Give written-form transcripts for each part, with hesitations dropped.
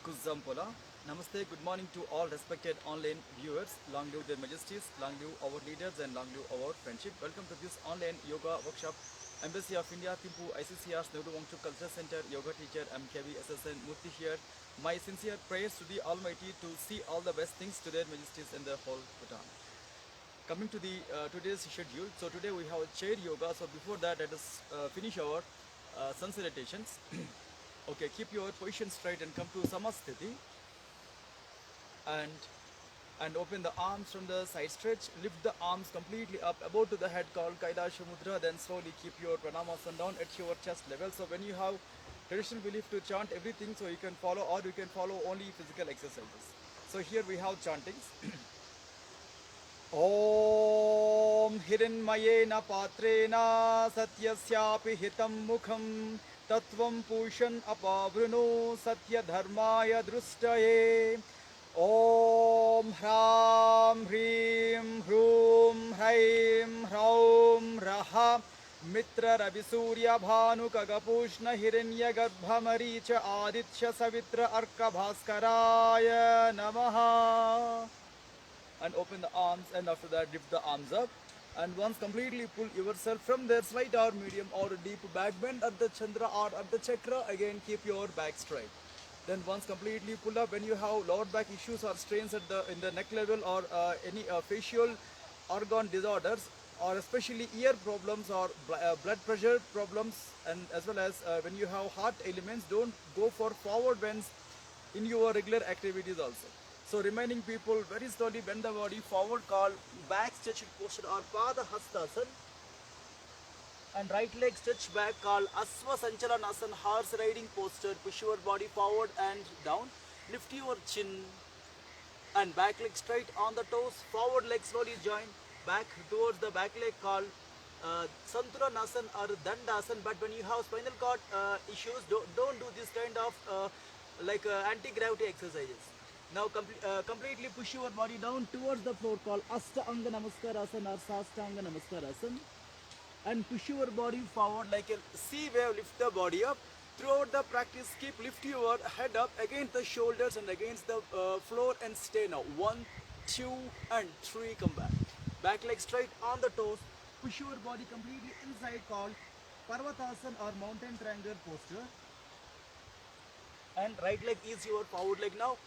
Kuzampola. Namaste, good morning to all respected online viewers. Long live their majesties, long live our leaders, and long live our friendship. Welcome to this online yoga workshop. Embassy of India, Thimpu, ICCR's Nehru Wangchuk Culture Center, yoga teacher MKV SSN Murthy here. My sincere prayers to the Almighty to see all the best things to their majesties in the whole Bhutan. Coming to the today's schedule, so today we have a chair yoga. So before that, let us finish our sun salutations. Okay, keep your position straight and come to Samasthiti and open the arms from the side stretch. Lift the arms completely up above to the head called Kailasha Mudra. Then slowly keep your Pranamasana down at your chest level. So when you have traditional belief to chant everything, so you can follow, or you can follow only physical exercises. So here we have chantings. ॐ हिरण्मयेन पात्रेण सत्यस्यापि हितं मुखं तत्त्वं पूषन् अपावृणो सत्यधर्माय दृष्टये ॐ ह्रां ह्रीं ह्रूं ह्रैं ह्रौं रः मित्ररविसूर्यभानुकगपूष्ण हिरण्यगर्भमरीच आदित्य सवित्र अर्कभास्कराय नमः. And open the arms, and after that lift the arms up, and once completely pull yourself from there, slight or medium or deep back bend at the chandra or at the chakra. Again keep your back straight. Then once completely pull up. When you have lower back issues or strains at the in the neck level, or any facial organ disorders, or especially ear problems or blood pressure problems, and as well as when you have heart ailments, don't go for forward bends in your regular activities also. So remaining people, very slowly bend the body forward, called back stretched posture or Pada Hastasana, and right leg stretch back, called Asva Sanchalanasana, horse riding posture. Push your body forward and down. Lift your chin and back leg straight on the toes. Forward leg slowly join back towards the back leg, called Santulanasana or Dandasana. But when you have spinal cord issues, don't do this kind of anti-gravity exercises. Now completely push your body down towards the floor, called Astanga Namaskarasana or Sastanga Namaskarasana, and push your body forward like a sea wave. Lift the body up. Throughout the practice, keep lift your head up against the shoulders and against the floor, and stay now. 1, 2, and 3. Come back. Back leg straight on the toes. Push your body completely inside, called Parvatasana or mountain triangle posture. And right leg is your forward leg now.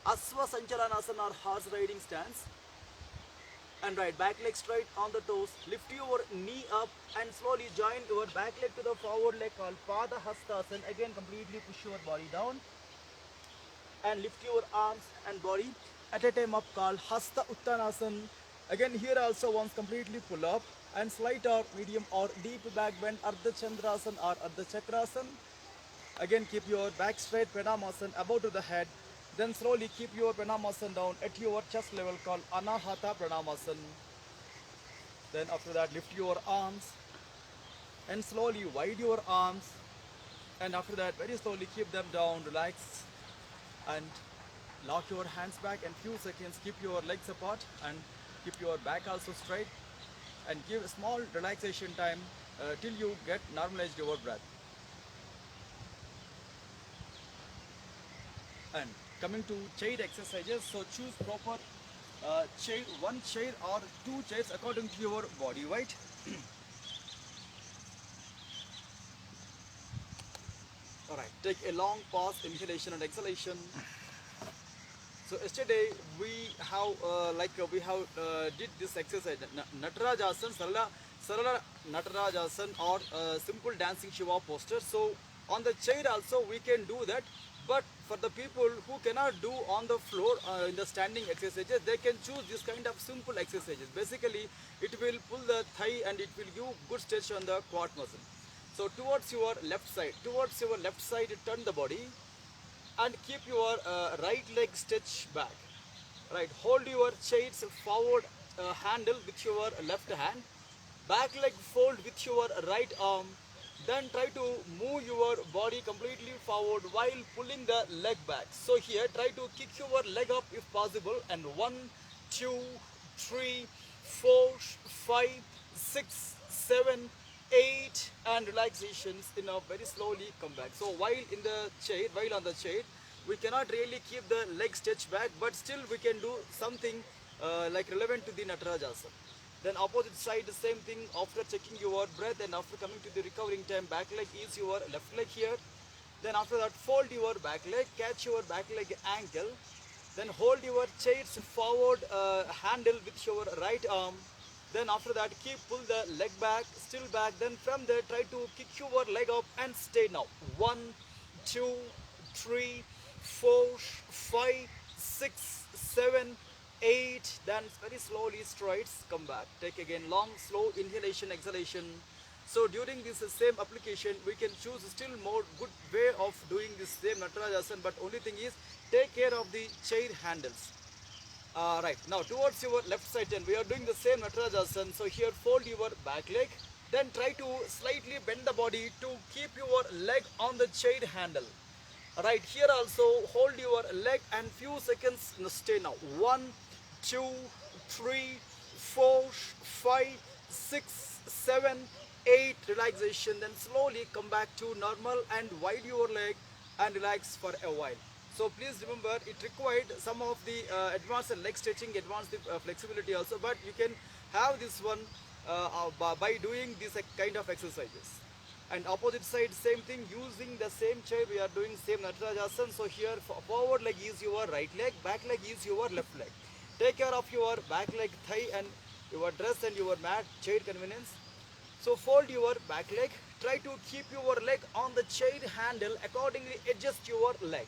Asva Sanchalanasana or horse riding stance. And right back leg straight on the toes. Lift your knee up and slowly join your back leg to the forward leg, called Pada Hastasana. Again completely push your body down and lift your arms and body at a time up, called Hasta Uttanasana. Again here also once completely pull up and slight or medium or deep back bend, Ardha Chandrasana or Ardha Chakrasana. Again keep your back straight, Pranamasana above to the head. Then slowly keep your Pranamasana down at your chest level, called Anahata Pranamasana. Then after that lift your arms and slowly wide your arms, and after that very slowly keep them down, relax, and lock your hands back, and few seconds keep your legs apart and keep your back also straight, and give a small relaxation time till you get normalized your breath. And coming to chair exercises, so choose proper chair, one chair or two chairs according to your body weight. Alright, take a long pause, inhalation and exhalation. So yesterday we have did this exercise, Natarajasana, Sarala Natarajasana, or simple dancing Shiva posture. So on the chair also we can do that, but for the people who cannot do on the floor in the standing exercises, they can choose this kind of simple exercises. Basically it will pull the thigh and it will give good stretch on the quad muscle. So towards your left side, turn the body and keep your right leg stretch back. Right, hold your chairs forward handle with your left hand, back leg fold with your right arm. Then try to move your body completely forward while pulling the leg back. So here try to kick your leg up if possible, and 1, 2, 3, 4, 5, 6, 7, 8, and relaxations in a very slowly come back. So while on the chair, we cannot really keep the leg stretched back, but still we can do something like relevant to the Natarajasana. Then opposite side, the same thing. After checking your breath and after coming to the recovering time, back leg is your left leg here. Then after that, fold your back leg, catch your back leg ankle. Then hold your chair's forward handle with your right arm. Then after that, pull the leg back, still back. Then from there, try to kick your leg up and stay now. 1, 2, 3, 4, 5, 6, 7, 8. Then very slowly strides, come back. Take again long, slow inhalation, exhalation. So during this same application, we can choose still more good way of doing this same Natarajasana, but only thing is take care of the chair handles. Right, now towards your left side turn, we are doing the same Natarajasana. So here fold your back leg, then try to slightly bend the body to keep your leg on the chair handle. Right, here also hold your leg and few seconds stay now. 1, 2, 3, 4, 5, 6, 7, 8. Relaxation, then slowly come back to normal and wide your leg and relax for a while. So please remember, it required some of the advanced leg stretching, advanced flexibility also, but you can have this one by doing this kind of exercises. And opposite side, same thing, using the same chair, we are doing same Natarajasana. So here forward leg is your right leg, back leg is your left leg. Take care of your back leg, thigh and your dress and your mat, chair convenience. So fold your back leg, try to keep your leg on the chair handle, accordingly adjust your leg.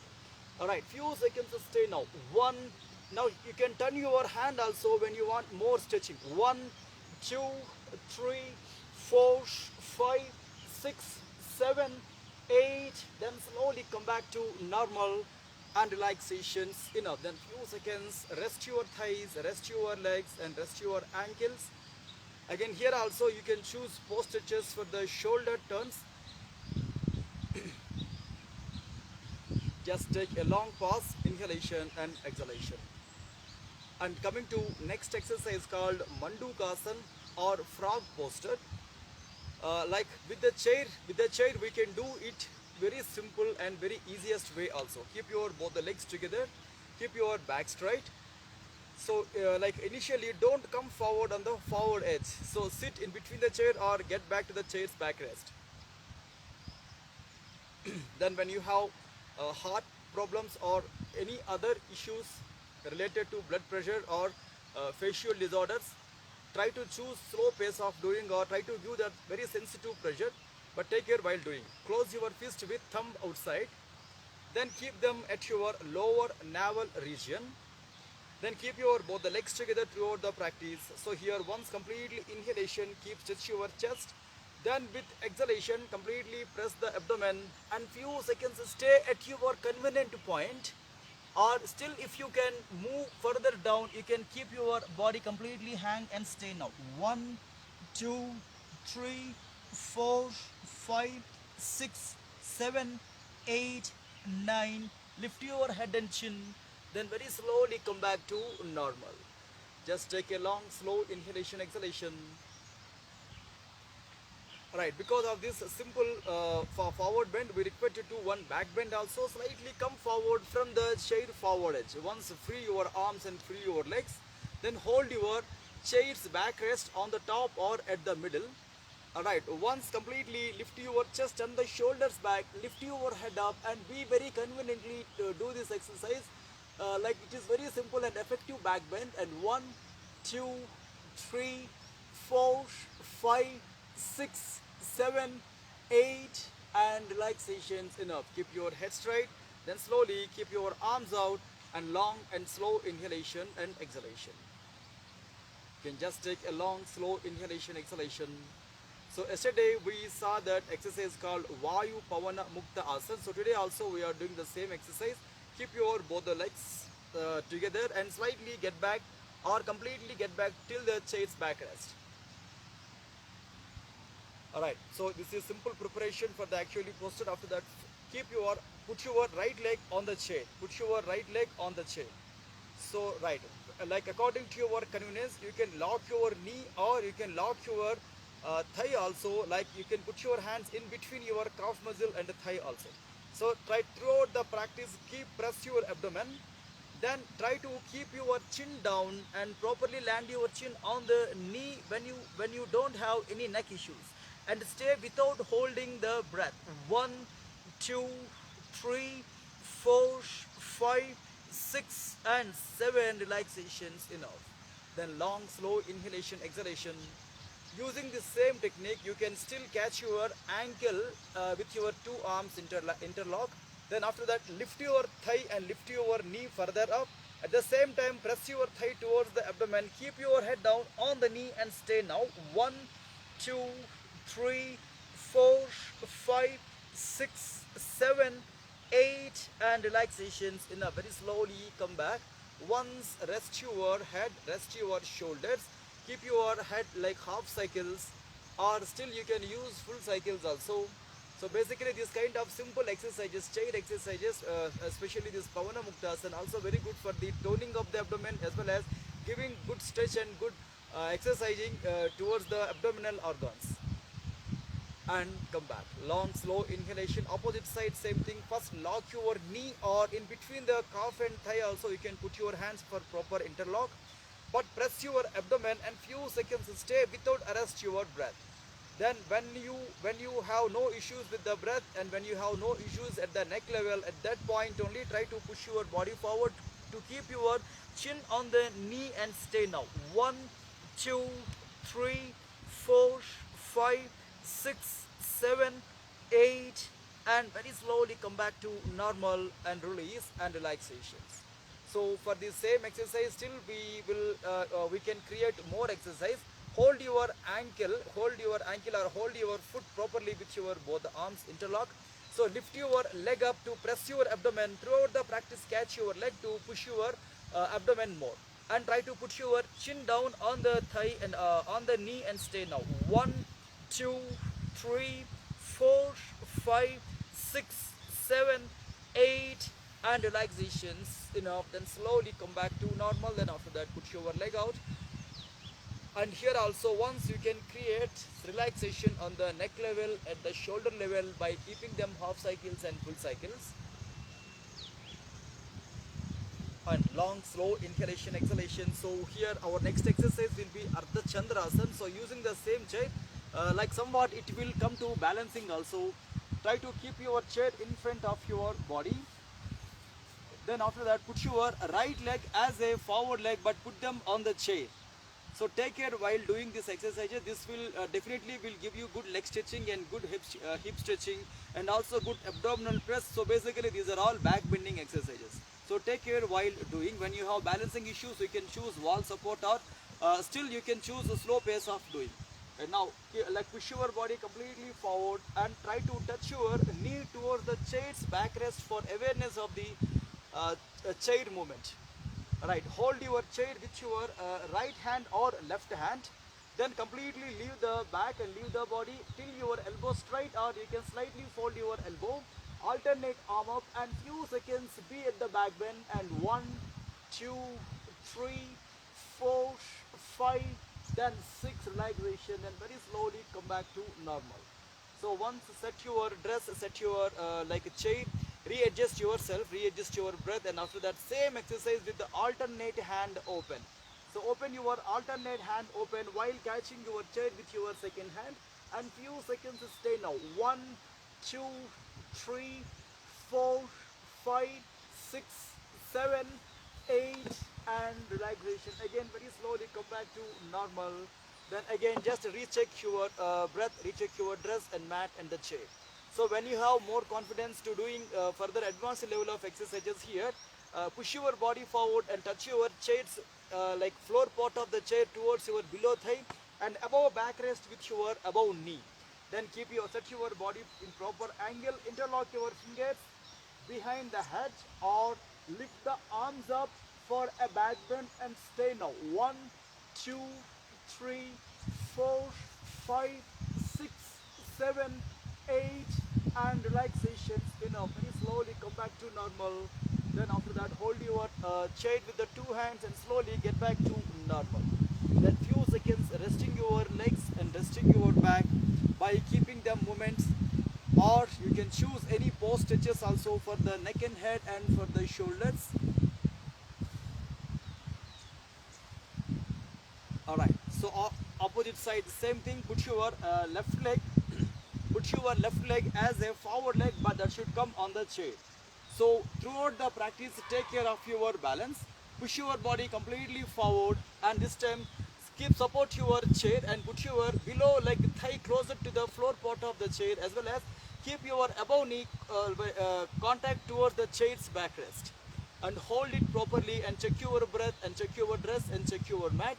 Alright, few seconds stay now. 1, now you can turn your hand also when you want more stretching. 1, 2, 3, 4, 5, 6, 7, 8. Then slowly come back to normal and relaxations. Enough. Then few seconds, rest your thighs, rest your legs and rest your ankles. Again here also you can choose pose stretches for the shoulder turns. Just take a long pause, inhalation and exhalation. And coming to next exercise called Mandukasana or frog posture. Like with the chair we can do it very simple and very easiest way also. Keep your both the legs together, keep your back straight. So like initially don't come forward on the forward edge. So sit in between the chair or get back to the chair's backrest. Then when you have heart problems or any other issues related to blood pressure or facial disorders, try to choose slow pace of doing or try to give that very sensitive pressure, but take care while doing. Close your fist with thumb outside, then keep them at your lower navel region. Then keep your both the legs together throughout the practice. So here once completely inhalation, keep stretch your chest. Then with exhalation, completely press the abdomen and few seconds stay at your convenient point. Or still if you can move further down, you can keep your body completely hang and stay now. 1, 2, 3, 4, 5, 6, 7, 8, 9. Lift your head and chin. Then very slowly come back to normal. Just take a long slow inhalation, exhalation. Right, because of this simple forward bend, we require to do one back bend also. Slightly come forward from the chair forward edge. Once free your arms and free your legs, then hold your chair's backrest on the top or at the middle. Alright, once completely lift your chest and the shoulders back, lift your head up and be very conveniently to do this exercise. Like it is very simple and effective back bend. And 1, 2, 3, 4, 5, 6, 7, 8 and relaxations enough. Keep your head straight, then slowly keep your arms out and long and slow inhalation and exhalation. You can just take a long slow inhalation, exhalation. So yesterday we saw that exercise called Vayu Pavana Mukta Asana. So today also we are doing the same exercise. Keep your both the legs together and slightly get back or completely get back till the chair's backrest. Alright, so this is simple preparation for the actually posture. After that, put your right leg on the chair. Put your right leg on the chair. So right, like according to your convenience, you can lock your knee or you can lock your thigh also. Like you can put your hands in between your calf muscle and the thigh also. So try throughout the practice, keep press your abdomen. Then try to keep your chin down and properly land your chin on the knee when you don't have any neck issues. And stay without holding the breath. 1, 2, 3, 4, 5, 6 and 7 relaxations enough. Then long slow inhalation exhalation. Using the same technique, you can still catch your ankle with your two arms interlock. Then after that, lift your thigh and lift your knee further up. At the same time, press your thigh towards the abdomen. Keep your head down on the knee and stay now. 1, 2, 3, 4, 5, 6, 7, 8 and relaxations in a very slowly come back. Once rest your head, rest your shoulders. Keep your head like half cycles, or still you can use full cycles also. So basically this kind of simple exercises, chair exercises, especially this Pavana Muktasana, also very good for the toning of the abdomen as well as giving good stretch and good exercising towards the abdominal organs. And come back. Long slow inhalation. Opposite side same thing. First lock your knee, or in between the calf and thigh also you can put your hands for proper interlock. But press your abdomen and few seconds stay without arrest your breath. Then when you have no issues with the breath and when you have no issues at the neck level, at that point only try to push your body forward to keep your chin on the knee and stay now. 1, 2, 3, 4, 5, 6, 7, 8 and very slowly come back to normal and release and relaxations. So for the same exercise, still we can create more exercise. Hold your ankle or hold your foot properly with your both arms interlock. So lift your leg up to press your abdomen. Throughout the practice, catch your leg to push your abdomen more. And try to put your chin down on the thigh and on the knee and stay now. 1, 2, 3, 4, 5, 6, 7, 8 and relaxations enough. Then slowly come back to normal. Then after that put your leg out. And here also once you can create relaxation on the neck level, at the shoulder level by keeping them half cycles and full cycles. And long slow inhalation exhalation. So here our next exercise will be Ardha Chandrasana. So using the same chair, like somewhat it will come to balancing also. Try to keep your chair in front of your body. Then after that put your right leg as a forward leg, but put them on the chair. So take care while doing this exercise. This will definitely will give you good leg stretching and good hip stretching and also good abdominal press. So basically these are all back bending exercises. So take care while doing. When you have balancing issues, you can choose wall support, or still you can choose a slow pace of doing. And now like push your body completely forward and try to touch your knee towards the chair's backrest for awareness of the chair movement. Right, hold your chair with your right hand or left hand. Then completely leave the back and leave the body till your elbow straight, or you can slightly fold your elbow. Alternate arm up and few seconds be at the back bend. And 1, 2, 3, 4, 5, then 6 relaxation, and very slowly come back to normal. So once set your dress, set your like a chair, readjust yourself, readjust your breath, and after that same exercise with the alternate hand open. So open your alternate hand open while catching your chair with your second hand, and few seconds stay now. 1, 2, 3, 4, 5, 6, 7, 8 and relaxation. Again very slowly come back to normal. Then again just recheck your breath, recheck your dress and mat and the chair. So when you have more confidence to doing further advanced level of exercises here, push your body forward and touch your chair's like floor part of the chair towards your below thigh and above backrest with your above knee. Then set your body in proper angle, interlock your fingers behind the head or lift the arms up for a back bend and stay now. 1, 2, 3, 4, 5, 6, 7, 8 and relaxations enough. Very slowly come back to normal. Then after that hold your chair with the two hands and slowly get back to normal. Then few seconds resting your legs and resting your back by keeping them movements or you can choose any pose stretches also for the neck and head and for the shoulders. Alright, so opposite side, same thing. Put your left leg, put your left leg as a forward leg, but that should come on the chair. So throughout the practice, take care of your balance. Push your body completely forward, and this time keep support your chair and put your below leg thigh closer to the floor part of the chair, as well as keep your above knee contact toward the chair's backrest, and hold it properly and check your breath and check your dress and check your mat.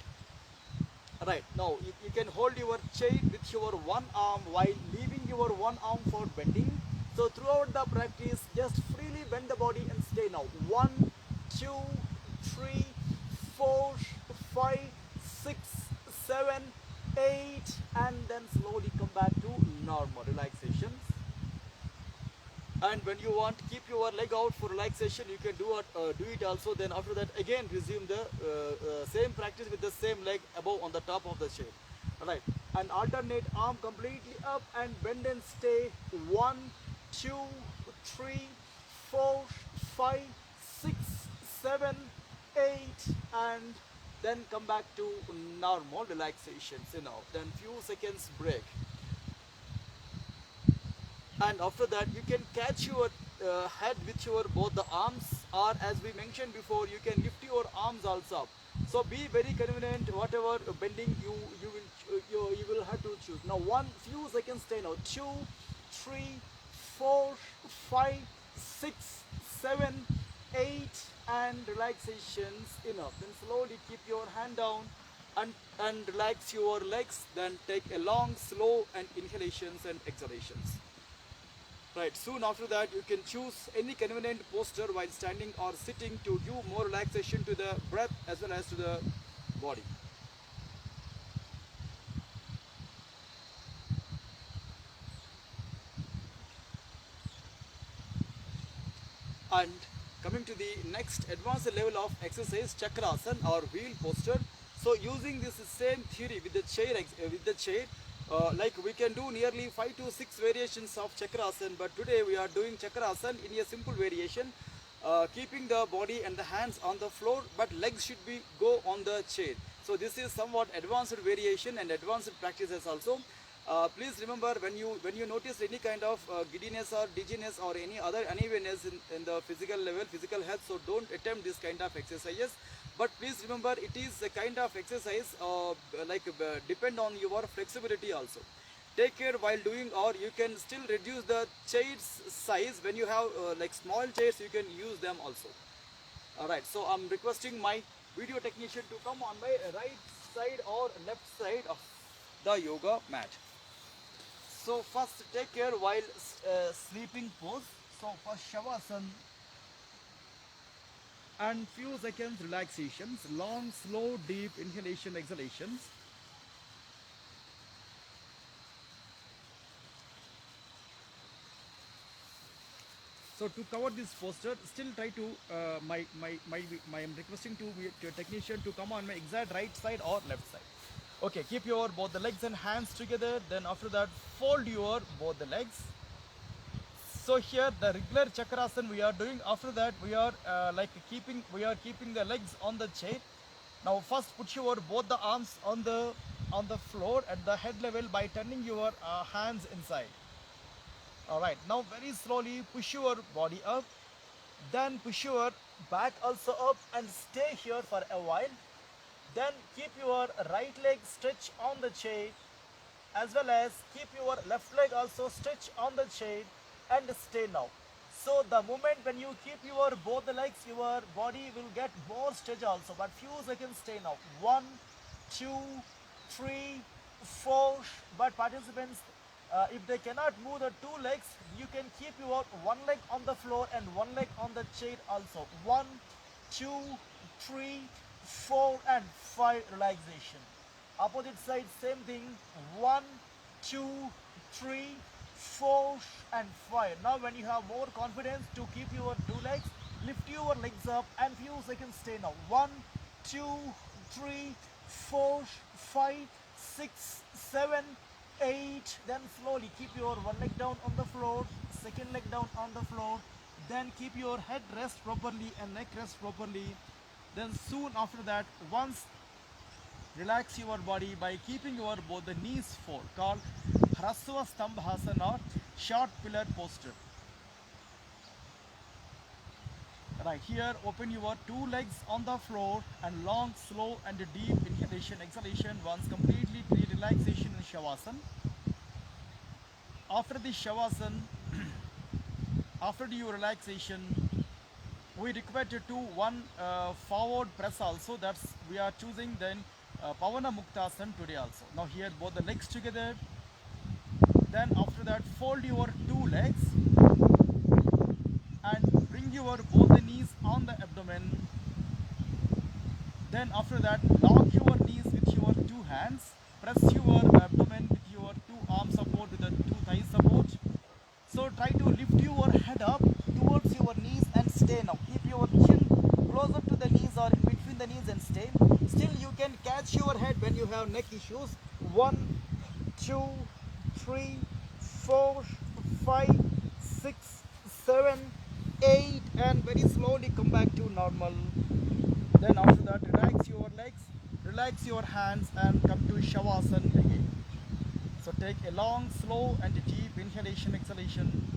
Right, now you can hold your chair with your one arm while leaving your one arm for bending. So throughout the practice, just freely bend the body and stay now. 1, 2, 3, 4, 5, 6, 7, 8, and then slowly come back to normal relaxation. And when you want, keep your leg out for relaxation. You can do it also. Then after that, again resume the same practice with the same leg above on the top of the chair. Alright, and alternate arm completely up and bend and stay. 1, 2, 3, 4, 5, 6, 7, 8, and then come back to normal relaxations. Then few seconds break. And after that, you can catch your head with your both the arms, or as we mentioned before, you can lift your arms also up. So be very convenient. Whatever bending you will have to choose. Now one few seconds stay now. 2, 3, 4, 5, 6, 7, 8, and relaxations enough. Then slowly keep your hand down and relax your legs. Then take a long, slow and inhalations and exhalations. Right, soon after that you can choose any convenient posture while standing or sitting to give more relaxation to the breath as well as to the body. And coming to the next advanced level of exercise, Chakrasana or wheel posture. So using this same theory with the chair, like we can do nearly 5 to 6 variations of Chakrasana, but today we are doing Chakrasana in a simple variation, keeping the body and the hands on the floor, but legs should be go on the chair. So this is somewhat advanced variation and advanced practices also. Please remember, when you notice any kind of giddiness or dizziness or any other unevenness in the physical level, physical health, so don't attempt this kind of exercises. But please remember, it is a kind of exercise depend on your flexibility also. Take care while doing, or you can still reduce the chair's size. When you have like small chairs, you can use them also. Alright, so I'm requesting my video technician to come on my right side or left side of the yoga mat. So first take care while sleeping pose. So first Shavasana and few seconds relaxations, long, slow, deep inhalation, exhalations. So to cover this posture, still try to I'm requesting to your technician to come on my exact right side or left side. Okay, keep your both the legs and hands together. Then after that, fold your both the legs. So here the regular Chakrasana we are doing. After that, we are keeping the legs on the chair. Now first put your both the arms on the floor at the head level by turning your hands inside. Alright, now very slowly push your body up, then push your back also up and stay here for a while. Then keep your right leg stretch on the chair, as well as keep your left leg also stretch on the chair and stay now. So the moment when you keep your both the legs, your body will get more stretch also, but few seconds stay now. 1, 2, 3, 4, but participants, if they cannot move the two legs, you can keep your one leg on the floor and one leg on the chair also. 1, 2, 3, 4, and 5 relaxation. Opposite side, same thing. 1, 2, 3, 4, and 5. Now when you have more confidence to keep your two legs, lift your legs up and few seconds stay now. 1, 2, 3, 4, 5, 6, 7, 8. Then slowly keep your one leg down on the floor, second leg down on the floor. Then keep your head rest properly and neck rest properly. Then soon after that, once relax your body by keeping your both the knees forward, called Hrasva Stambhasana or short pillar posture. Right here, open your two legs on the floor and long, slow and deep inhalation, exhalation once completely relaxation in Shavasana. After the Shavasana, after the relaxation, we require to do one forward press also. That's we are choosing then Pavana Muktasana today also. Now here both the legs together. Then after that fold your two legs and bring your both the knees on the abdomen. Then after that lock your knees with your two hands. Press your abdomen with your two arm support with the two thigh support. So try to lift your head up towards your knees and stay now. Keep your chin closer to the knees or in between the knees and stay. Still you can catch your head when you have neck issues. 1, 2, 3, 4, 5, 6, 7, 8 and very slowly come back to normal. Then after that relax your legs, relax your hands and come to Shavasana again. So take a long, slow and deep inhalation, exhalation.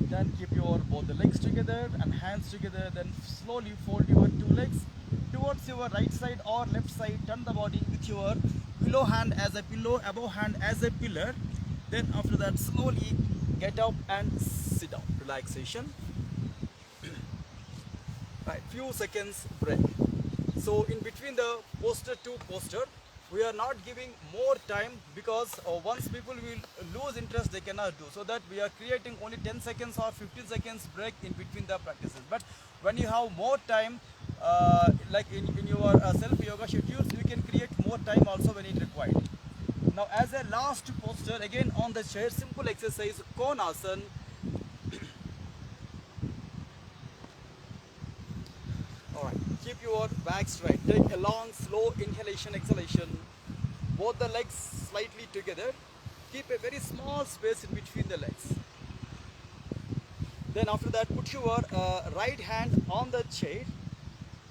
Then keep your both the legs together and hands together. Then slowly fold your two legs towards your right side or left side. Turn the body with your below hand as a pillow, above hand as a pillar. Then after that slowly get up and sit down. Relaxation. Right, few seconds break. So in between the posture to posture, we are not giving more time because once people will lose interest, they cannot do. So that we are creating only 10 seconds or 15 seconds break in between the practices. But when you have more time, like in your self-yoga schedules, you can create more time also when it required. Now as a last posture, again on the chair, simple exercise, Konasana. Alright, keep your back straight. Take a long, slow inhalation, exhalation. Both the legs slightly together. Keep a very small space in between the legs. Then after that, put your right hand on the chair.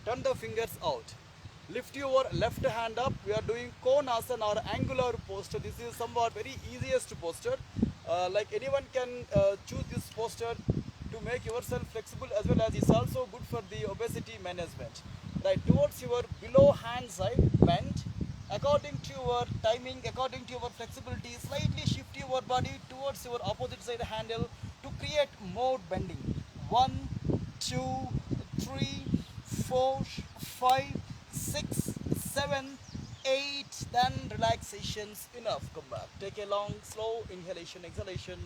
Turn the fingers out. Lift your left hand up. We are doing Konasana or angular posture. This is somewhat very easiest posture. Like anyone can choose this posture to make yourself flexible as well as it's also good for the obesity management. Right, towards your below hand side, bend. According to your timing, according to your flexibility, slightly shift your body towards your opposite side handle to create more bending. 1, 2, 3, 4, 5, 6, 7, 8. Then relaxations enough. Come back. Take a long, slow inhalation, exhalation.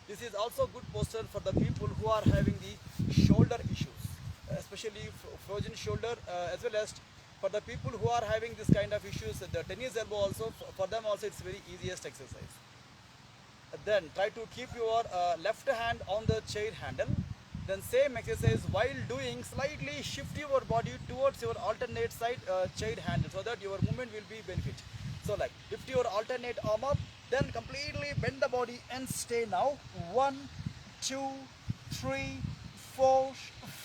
This is also good posture for the people who are having the shoulder issues, especially frozen shoulder, as well as for the people who are having this kind of issues, the tennis elbow also, for them also it's very easiest exercise. Then try to keep your left hand on the chair handle. Then same exercise while doing, slightly shift your body towards your alternate side chair handle so that your movement will be benefit. So like lift your alternate arm up, then completely bend the body and stay now. 1, 2, 3, 4,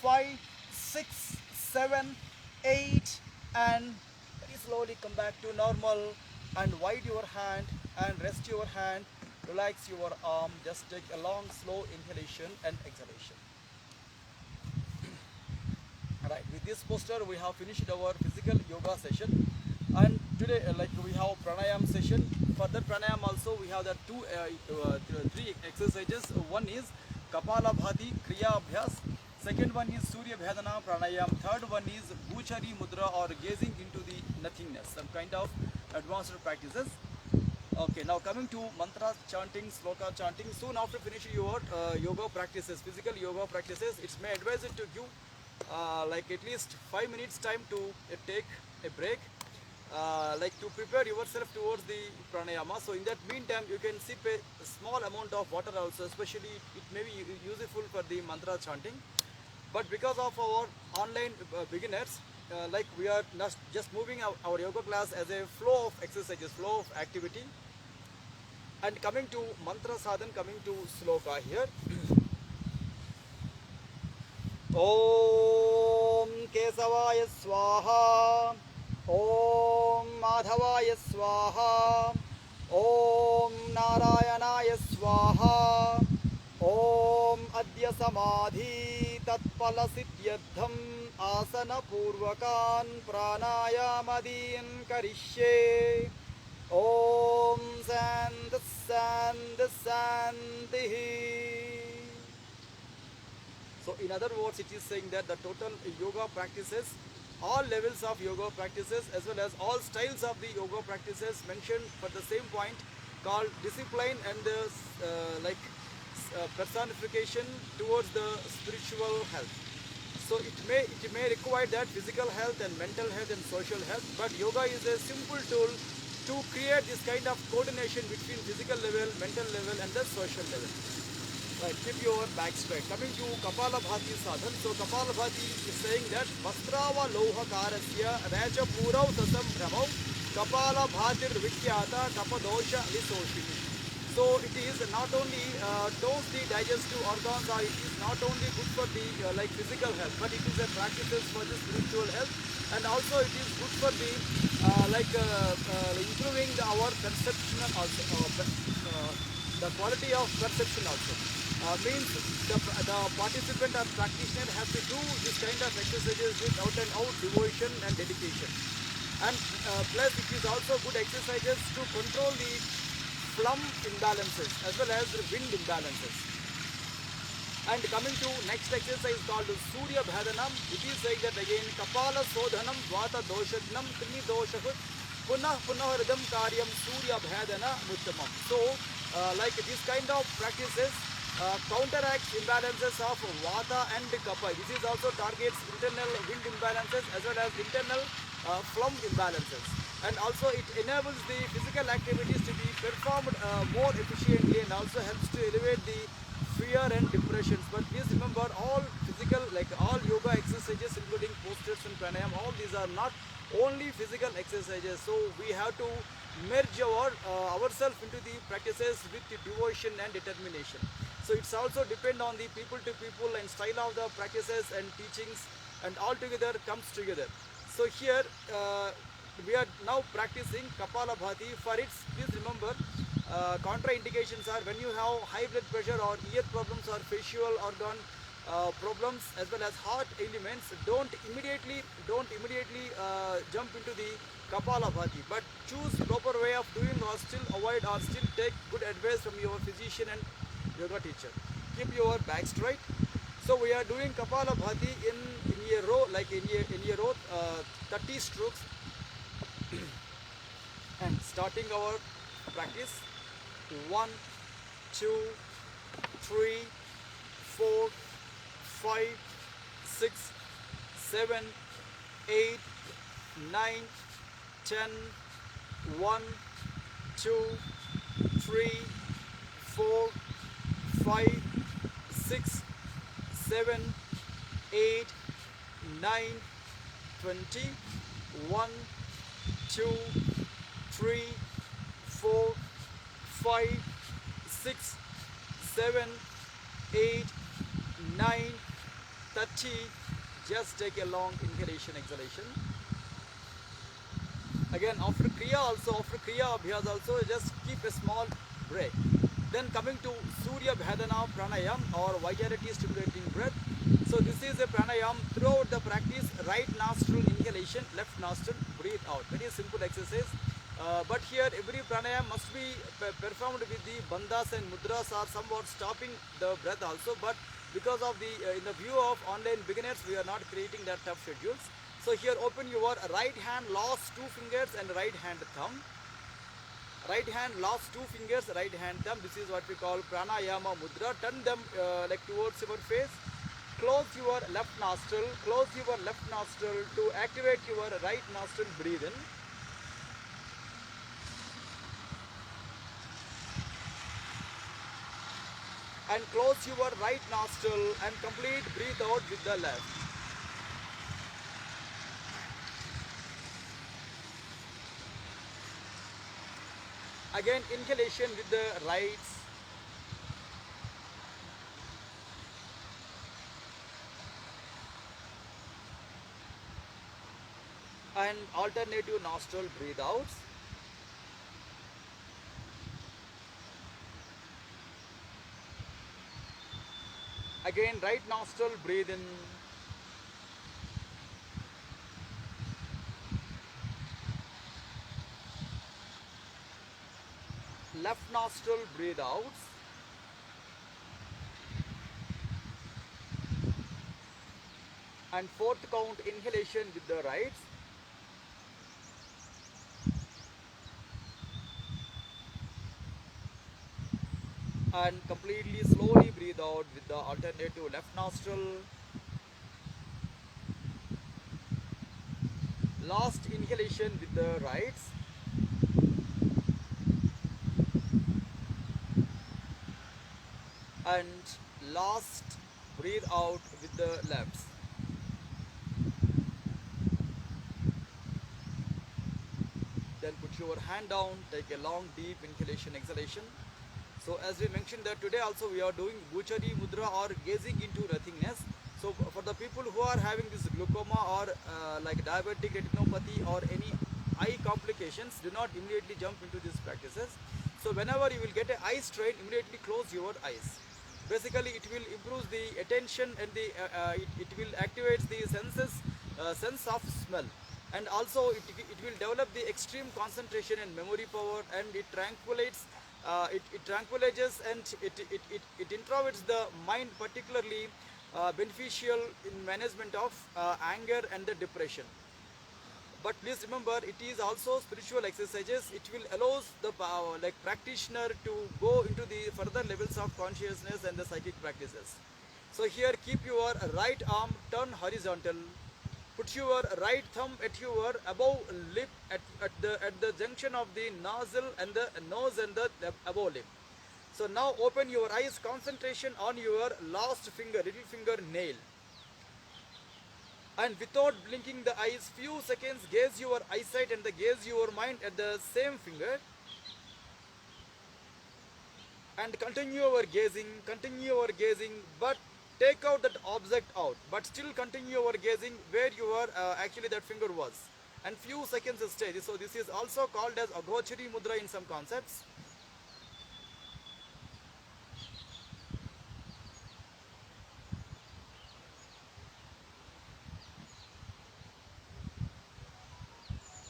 5, 6, 7, 8 and very slowly come back to normal and wide your hand and rest your hand, relax your arm, just take a long slow inhalation and exhalation. Right, with this posture we have finished our physical yoga session and today like we have pranayam session. For that pranayam also we have the three exercises. One is Kapalabhati Kriya Abhyas, second one is Surya Bhedana Pranayam, third one is Bhuchari Mudra or gazing into the nothingness, some kind of advanced practices. Okay, now coming to mantra chanting, sloka chanting. Soon after finishing your yoga practices, physical yoga practices, it's my advice to give like at least 5 minutes time to take a break, like to prepare yourself towards the pranayama. So in that meantime you can sip a small amount of water also, especially it may be useful for the mantra chanting. But because of our online beginners, like we are not just moving our yoga class as a flow of exercises, flow of activity. And coming to mantra sadhan, coming to sloka here. Om Kesavaya Swaha, Om Madhavaya Swaha, Om Narayanaya Swaha, Om Adya Samadhi Tatpala Siddhyadham Asana Purvakan Pranayamadin Karishye. Om Sant Sant Santihi. So in other words, it is saying that the total yoga practices, all levels of yoga practices as well as all styles of the yoga practices mentioned for the same point called discipline and personification towards the spiritual health. So it may require that physical health and mental health and social health, but yoga is a simple tool to create this kind of coordination between physical level, mental level and the social level. Right, keep your back straight. Coming to Kapalabhati sadhan. So Kapalabhati is saying that Vastrava Lohakarasya Raja Purav Tasam Brahmav Kapalabhatir Vikyata Kapadosha Visoshini. So it is not only tones the digestive organs, or it is not only good for the physical health, but it is a practices for the spiritual health, and also it is good for the improving our perception also, the quality of perception also. Means the participant or practitioner has to do this kind of exercises with out and out devotion and dedication. And plus it is also good exercises to control the phlegm imbalances as well as wind imbalances. And coming to next exercise called Surya Bhadanam, it is saying that again Kapala Sodhanam Vata Doshatnam Trini Doshahut Punah Punahridam Karyam Surya Bhadana Muttamam. So like this kind of practices counteracts imbalances of Vata and Kapha. This is also targets internal wind imbalances as well as internal phlegm imbalances. And also it enables the physical activities to be performed more efficiently, and also helps to elevate the fear and depressions. But please remember, all physical, all yoga exercises including postures and pranayam, all these are not only physical exercises. So we have to merge ourselves into the practices with the devotion and determination. So it's also depend on the people to people and style of the practices and teachings, and all together comes together. So here we are now practicing Kapalabhati. For its, please remember, contraindications are when you have high blood pressure or ear problems or facial organ problems as well as heart ailments. Don't immediately jump into the Kapalabhati, but choose proper way of doing, or still avoid, or still take good advice from your physician and yoga teacher. Keep your back straight. So we are doing Kapalabhati in a row, in a row, 30 strokes. And starting our practice, 1, 2, 3, 4, 5, 6, 7, 8, 9, 10, 1, 2, 3, 4, 5, 6, 7, 8, 9, 20, 1, 2, 3, 4, 5, 6, 7, 8, 9, 30. Just take a long inhalation, exhalation. Again, after Kriya Abhyas also, just keep a small break. Then coming to Surya Bhadana Pranayam, or vitality stimulating breath. So this is a pranayam. Throughout the practice, right nostril inhalation, left nostril breathe out. Very simple exercise. But here every pranayam must be performed with the bandhas and mudras, or somewhat stopping the breath also. But because of the in the view of online beginners, we are not creating that tough schedules. So here open your right hand, last 2 fingers, and right hand thumb. Right hand, last 2 fingers, right hand thumb. This is what we call pranayama mudra. Turn them towards your face. Close your left nostril. Close your left nostril to activate your right nostril. Breathe in. And close your right nostril and complete breathe out with the left. Again, inhalation with the right. And alternative nostril breathe out. Again, right nostril breathe in. Left nostril breathe out. And fourth count inhalation with the right. And completely slowly breathe out with the alternative left nostril. Last inhalation with the right. And last breathe out with the left. Then put your hand down, take a long deep inhalation exhalation. So as we mentioned that today also we are doing Bhuchari Mudra or gazing into nothingness. So for the people who are having this glaucoma or like diabetic retinopathy or any eye complications, do not immediately jump into these practices. So whenever you will get an eye strain, immediately close your eyes. Basically it will improve the attention and it will activate the sense of smell, and also it will develop the extreme concentration and memory power, and it tranquilizes and it introverts the mind, particularly beneficial in management of anger and the depression. But please remember, it is also spiritual exercises. It will allows the like practitioner to go into the further levels of consciousness and the psychic practices. So here keep your right arm turn horizontal. Put your right thumb at your above lip at the junction of the nostril and the nose and the above lip. So now open your eyes, concentration on your last finger, little finger nail. And without blinking the eyes, few seconds gaze your eyesight and gaze your mind at the same finger. And continue your gazing, but take out that object out, but still continue your gazing where your actually that finger was, and few seconds stay. So this is also called as Agochari Mudra in some concepts.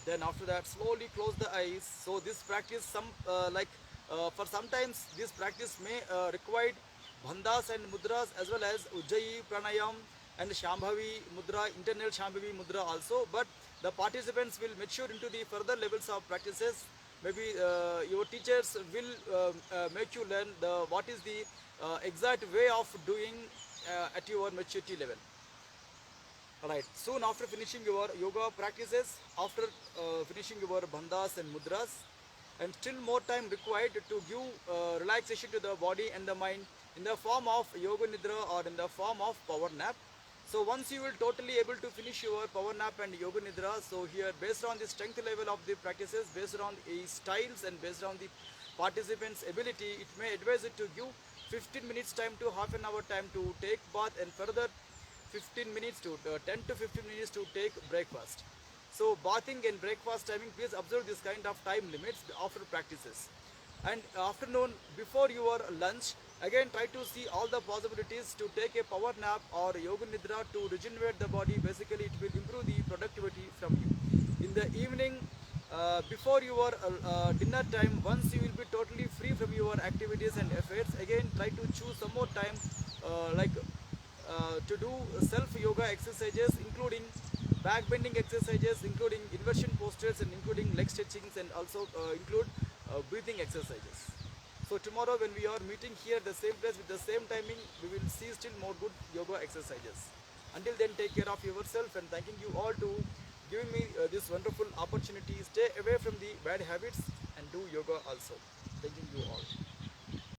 Then after that slowly close the eyes. So this practice for sometimes this practice may require bandhas and mudras as well as Ujjayi pranayam and Shambhavi mudra, internal Shambhavi mudra also. But the participants will mature into the further levels of practices. Maybe your teachers will make you learn what is the exact way of doing at your maturity level. Alright, soon after finishing your yoga practices, after finishing your bandhas and mudras, and still more time required to give relaxation to the body and the mind in the form of yoga nidra or in the form of power nap. So once you will totally able to finish your power nap and yoga nidra, so here based on the strength level of the practices, based on the styles and based on the participants' ability, it may advise it to give 15 minutes time to half an hour time to take bath, and further 15 minutes to 10 to 15 minutes to take breakfast. So bathing and breakfast timing, please observe this kind of time limits after practices. And afternoon before your lunch, again try to see all the possibilities to take a power nap or yoga nidra to regenerate the body. Basically it will improve the productivity from you. In the evening, before your dinner time, once you will be totally free from your activities and affairs, again try to choose some more time to do self yoga exercises, including back bending exercises, including inversion postures, and including leg stretchings, and also include breathing exercises. So tomorrow when we are meeting here at the same place with the same timing, we will see still more good yoga exercises. Until then, take care of yourself, and thanking you all to giving me this wonderful opportunity. Stay away from the bad habits and do yoga also. Thanking you all.